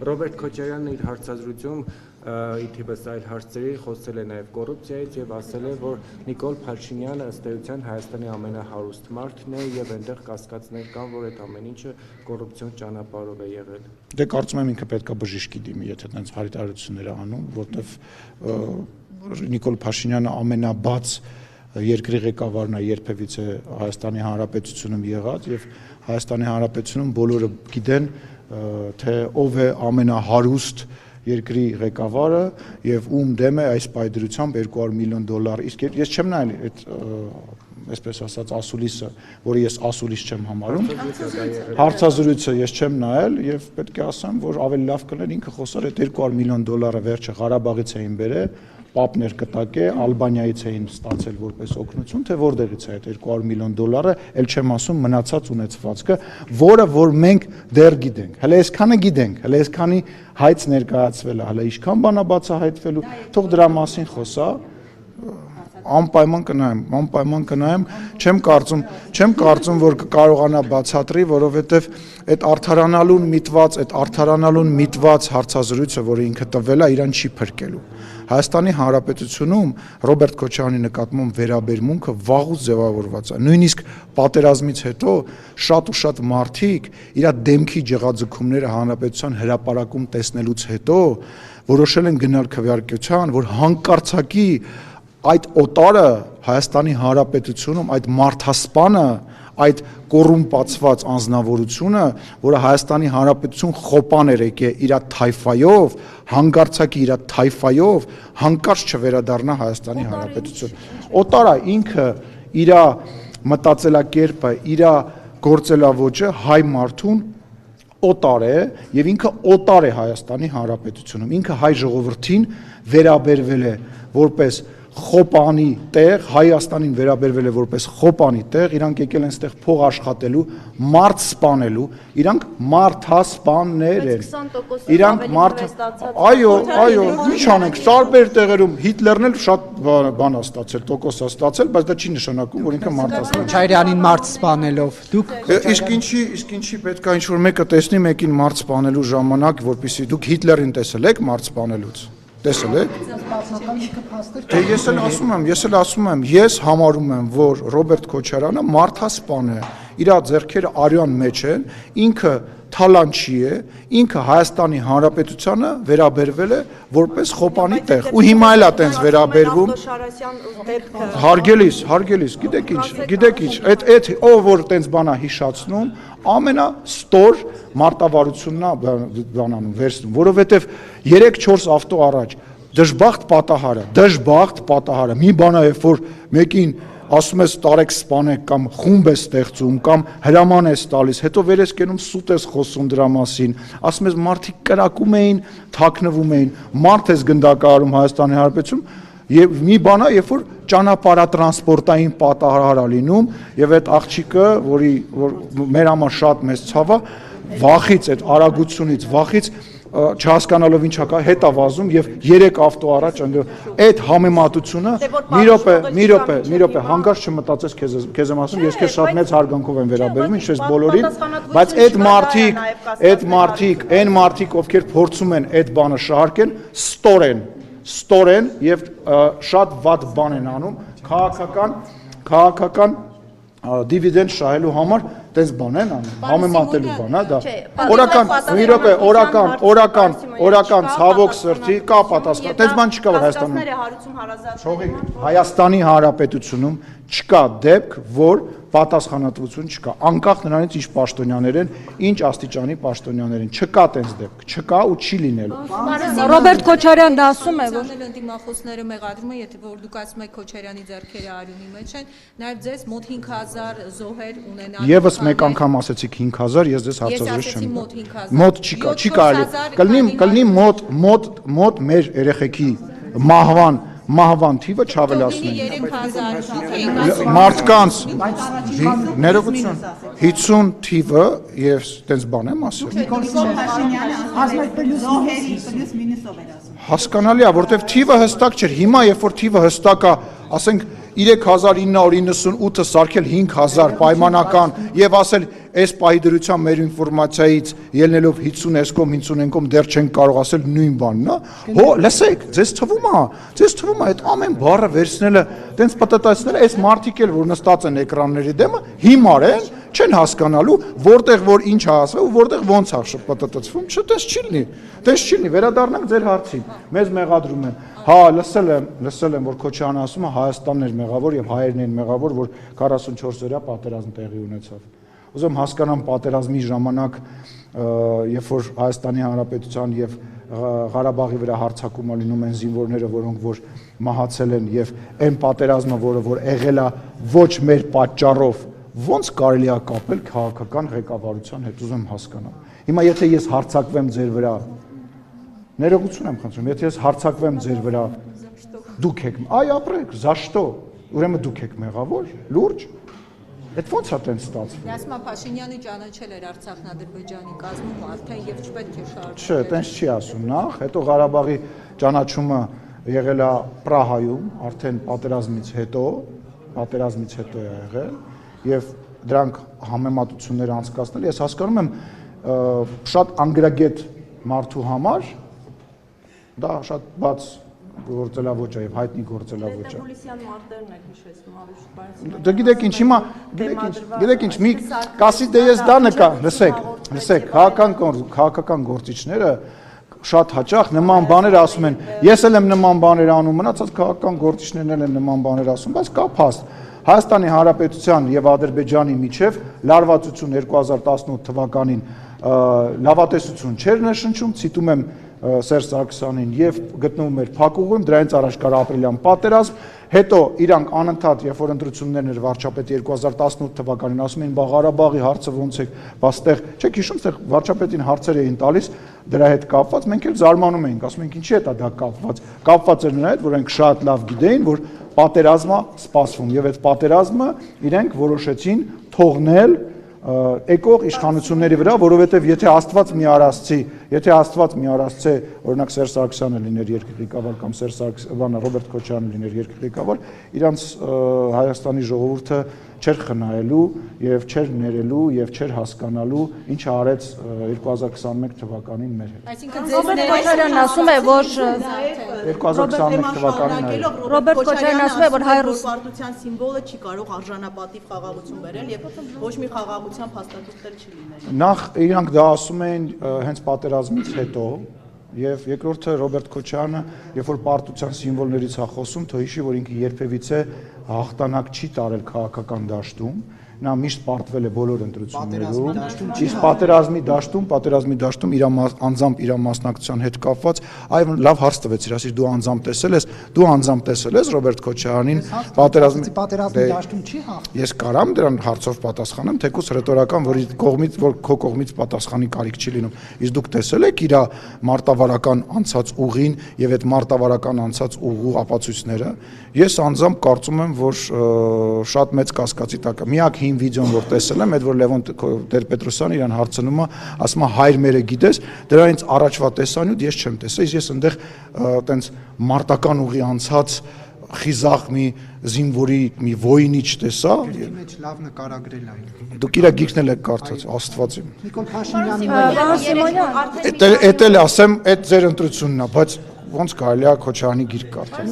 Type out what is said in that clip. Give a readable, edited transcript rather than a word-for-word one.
Ռոբերտ Քոչարյանն իր հարցազրույցում ի թիվս այլ հարցերի խոսել է նաև կոռուպցիայից եւ ասել է, որ Նիկոլ Փաշինյանը ըստ էության Հայաստանի ամենահարուստ մարդն է եւ այնտեղ կասկածներ կան, որ այդ ամեն ինչը կոռուպցիոն ճանապարհով է եղել։ Դե կարծում եմ ինքը պետքա բժիշկի դիմի, եթե այդպես հարցարություններ է անում, որտեվ Նիկոլ Փաշինյանը ամենաբաց երկրի ղեկավարն է երբևիցե Հայաստանի Հանրապետությունում եղած եւ Հայաստանի Հանրապետությունում բոլորը գիտեն, թե ով է ամենահարուստ երկրի ղեկավարը եւ ում դեմ է այս պայդրությամբ $200 միլիոն, իսկ ես չեմ նայել այդ այսպես ասած ասուլիսը, որը ես ասուլիս չեմ համարում, հարցազրույցը ես չեմ նայել եւ պետք է ասեմ, որ ավելի լավ կներ ինքը խոսար այդ $200 միլիոն վերջը Ղարաբաղից էին բերել, Պապներ կտակե, Ալբանիայից էին ստացել որպես օգնություն, թե որտեղից է այդ $200 միլիոն, ել չեմ ասում մնացած ունեցվածքը, որը որ մենք դեռ գիտենք։ Հələ այսքանը գիտենք, հələ այսքանի հայց ներկայացվել է, հələ ինչքան բան է բացահայտվելու, թող դրա մասին խոսա, անպայման կնայեմ, չեմ կարծում, որ կարողանա բացատրի, որովհետև այդ արդարանալուն միտված հարցազրույցը, որը ինքը տվել է, իրան չի փրկելու։ Հայաստանի Հանրապետությունում Ռոբերտ Քոչարյանի նկատմամբ վերաբերմունքը վաղուց ձևավորված է։ Նույնիսկ պատերազմից հետո շատ ու շատ մարդիկ իր դեմքի ջղաձգումները հանրապետության հրապարակում տեսնելուց հետո որոշել են գնալ քվեարկության, որ հանկարծակի այդ օտարը Հայաստանի Հանրապետությունում, այդ մարդասպանը, այդ կոռումպացված անձնավորությունը, որը Հայաստանի Հանրապետություն խոպան էր եկել իր թայֆայով, հանգարցակի իր թայֆայով, հանկարծ չվերադառնա Հայաստանի Հանրապետություն։ Օտարը ինքը իր մտածելակերպը, իր գործելավոճը հայ մարդուն օտար է եւ ինքը օտար է Հայաստանի Հանրապետությունում։ Ինքը հայ ժողովրդին վերաբերվել է որպես խոպանի տեղ, Հայաստանին վերաբերվել է որպես խոպանի տեղ, իրանք եկել են ստեղ փող աշխատելու, մարդ սպանելու, իրանք մարդասպաններ են։ Իրանք այո, ինչ անենք, տարբեր տեղերում Հիտլերն էլ շատ բան է ստացել, տոկոս է ստացել, բայց դա չի նշանակում, որ ինքը մարդասպան է։ Քոչարյանին մարդ սպանելով դուք Իսկ ինչի պետք է ինչ-որ մեկը տեսնի մեկին մարդ սպանելու ժամանակ, որպեսզի դուք Հիտլերին տեսել եք մարդ սպանելուց։ Տեսել եք։ Դե ես էլ ասում եմ, ես համարում եմ, որ Ռոբերտ Քոչարյանը մարդասպան է, իր ձեռքերը արյան մեջ են, ինքը թալանչի է, ինքը Հայաստանի Հանրապետությանը վերաբերվել է որպես խոպանի տեղ, ու հիմա էլ է տենց վերաբերվում։ Հարգելիս, գիտեք ինչ, այդ ով որ տենց բանա հիշացնում, ամենաստոր մարտավարությունն է բանանում վերցնում, որովհետև 3-4 ավտո առաջ դժբախտ պատահարը, մի բան է, երբ որ մեկին ասում ես տարեք սպանեք կամ խումբ ես ստեղծում կամ հրաման ես տալիս, հետո վեր ես կենում սուտ ես խոսում դրա մասին, ասում ես մարդիկ կրակում էին, թաքնվում էին, մարդ ես գնդակահարում Հայաստանի Հանրապետությունում, եւ մի բան է, երբ որ ճանապարհատրանսպորտային պատահար է լինում եւ այդ աղջիկը, որ մեր համար շատ մեծ ցավ է, վախից, այդ արագությունից, վախից չհասկանալով ինչ ակա հետ է վազում եւ 3 ավտո առաջ այդ համեմատությունը մի րոպե հանգարց չմտածես քեզ եմ ասում ես քեզ շատ մեծ հարգանքով եմ վերաբերվում ինչ ես բոլորին բայց այդ մարդիկ ովքեր փորձում են այդ բանը շահարկել ստորեն եւ շատ վատ բան են անում քաղաքական դիվիդենդ շահելու համար տես բան են անում, համեմատելու բան, դա օրական ցավոք սրտի կա պատասխան, տես բան չկա որ Հայաստանի Հանրապետությունում չկա դեպք, որ պատասխանատվություն չկա, անկախ նրանից ինչ պաշտոնյաներ են, ինչ աստիճանի պաշտոնյաներ են, չկա տես դեպք, չկա ու չի լինելու։ Ռոբերտ Քոչարյանն ասում է, որ ընդդիմախոսները մեղադրում են, եթե որ դուք ասում եք Քոչարյանի ձեռքերը արյունի մեջ են, նաև ձեզ մոտ 5000 զոհեր ունենալու։ Եվս մեկ անգամ ասեցիք 5000, ես ձեզ հարցազրույց չեմ։ Մոտ չի կարելի։ Կլինի մոտ մեր երեխեքի մահվան թիվը չավելացնենք։ Մարդկանց ներողություն 50 թիվը եւ տենց բան եմ ասել։ Հասկանալի է, որտեվ թիվը հստակ չէր։ Հիմա երբ որ թիվը հստակ է, ասենք 3998-ը սարքել 5000 պայմանական եւ ասել այս պահի դրությամբ մեր ինֆորմացիայից ելնելով 50 էսկոմ 50 դեռ չեն կարող ասել նույն բանն, հո լսեք, ձեզ թվում է այդ ամեն բառը վերցնելը, տենց պտտացնելը, այս մարդիկ էլ որ նստած են էկրանների դեմը, հիմար են, չեն հասկանալու, որտեղ որ ինչ է ասվում ու որտեղ ոնց է շփոթտծվում, տես չի լինի, վերադառնանք ձեր հարցին։ Մեզ մեղադրում են։ Հա, լսել եմ, որ Քոչարյանը ասում է Հայաստանն էր մեղավոր եւ հայերն են մեղավոր, որ 44 օրյա պատերազմ տեղի ունեցավ։ Ուզում հասկանամ պատերազմի ժամանակ, երբ որ Հայաստանի Հանրապետության եւ Ղարաբաղի վրա հարձակում լինում են զինվորները, որոնք որ մահացել են եւ այն պատերազմը, որը որ եղել է ոչ մեր պատճառով, ոնց կարելի է կապել քաղաքական ղեկավարության հետ, ուզում հասկանամ։ Հիմա եթե ես հարձակվեմ ձեր վրա, ներողություն եմ խնդրում, եթե ես հարձակվեմ ձեր վրա, դուք եք, այ ապրեք, za что, ուրեմն դուք եք մեղավոր, լուրջ, այդ ոնց է տենց ստացվում։ Ասում եմ Փաշինյանը ճանաչել էր Արցախն Ադրբեջանի կազմում արդեն եւ չպետք է շարունակել։ Չէ, տենց չի ասում նախ, հետո Ղարաբաղի ճանաչումը եղել է Պրահայում, արդեն պատերազմից հետո է եղել եւ դրանք համեմատություններ անցկացնել, ես հասկանում եմ շատ անգրագետ մարդու համար դա շատ բաց գործելավոճ է եւ հայտնի գործելավոճ է։ Հուլիսյան մարտերն եք հիշեցնում ավելի շուտ։ Դե գիտեք ինչ, հիմա գիտեք ինչ, մի կասի դե ես դա նկա, լսեք, քաղաքական գործիչները շատ հաճախ նման բաներ ասում են, ես էլ եմ նման բաներ անում, մնացած քաղաքական գործիչներն էլ են նման բաներ ասում, բայց կա փաստ։ Հայաստանի Հանրապետության եւ Ադրբեջանի միջև լարվածություն 2018 թվականին լավատեսություն չէր նշնչում, ցիտում եմ Սերժ Սարգսյանին եւ գտնվում էր փակուղում, դրանից առաջ կար ապրիլյան պատերազմ, հետո իրանք անընդհատ երբ որ ընտրություններն էր վարչապետի 2018 թվականին ասում էին, բա Ղարաբաղի հարցը ոնց է, բաստեղ, չեք հիշում, այդտեղ վարչապետին հարցեր էին տալիս դրա հետ կապված, մենք էլ զարմանում էինք, ասում ենք ինչի՞ է դա կապված էր նրա հետ, որ մենք շատ լավ գիտեին, որ պատերազմը սպասվում եւ այդ պատերազմը իրենք որոշեցին թողնել եկող իշխանությունների վրա, որովհետև եթե Աստված մի արածցի, օրինակ Սերժ Սարգսյանը լիներ երկրի ղեկավար կամ Ռոբերտ Քոչարյանը լիներ երկրի ղեկավար, իրանց Հայաստանի ժողովուրդը չէր խնայելու եւ չէր ներելու եւ չէր հասկանալու ինչ արեց 2021 թվականին մեր հետ։ Այսինքն Ռոբերտ Քոչարյանն ասում է, որ 2021 թվականին Ռոբերտ Քոչարյանն ասում է, որ հայ-ռուս պարտության սիմվոլը չի կարող արժանապատիվ խաղաղություն բերել եւ ոչ մի խաղաղության փաստաթուղթեր չի լինել։ Նախ իրանք դա ասում էին հենց պատերազմից հետո եւ երկրորդը Ռոբերտ Քոչարյանը, երբ որ պարտության սիմվոլներից է խոսում, թող հիշի, որ ինքը երբևիցե հաղթանակ չի տարել քաղաքական դաշտում, նա միշտ պարտվել է բոլոր ընտրություններում, իսկ պատերազմի դաշտում իր անձամբ իր մասնակցության հետ կապված, այ լավ հարց տվեցիր, ասիր դու անձամբ տեսել ես Ռոբերտ Քոչարյանին պատերազմի դաշտում չի հաղթել։ Ես կարամ դրան հարցով պատասխանեմ, թեկուզ ռետորական, որ քո կողմից պատասխանի կարիք չի լինում։ Իսկ դուք տեսել եք իր մարտավարական անցած ուղին եւ այդ մարտավարական անցած ուղու ապացույցները։ Ես անձամբ կարծում եմ, որ շատ մեծ կասկածի տակ է։ Միակ հին վիդեոն որ տեսել եմ, այդ որ Լևոն Տեր-Պետրոսյանը իրան հարցնում է, ասում է հայր մերը գիտես, դրանից առաջվա տեսանյութ ես չեմ տեսել, իսկ ես այնտեղ տենց մարտական ուղի անցած խիզախ մի զինվորի մի ոյնի չտեսա։ Մեջ լավ նկարագրել այն։ Դուք իր գիրքն եք կարդաց, Աստված իմ։ Նիկոլ Փաշինյանի Էդ էլ ասեմ, այդ ձեր ընտրությունն է, բայց ոնց կարելի է Քոչարյանի գիրք կարդալ։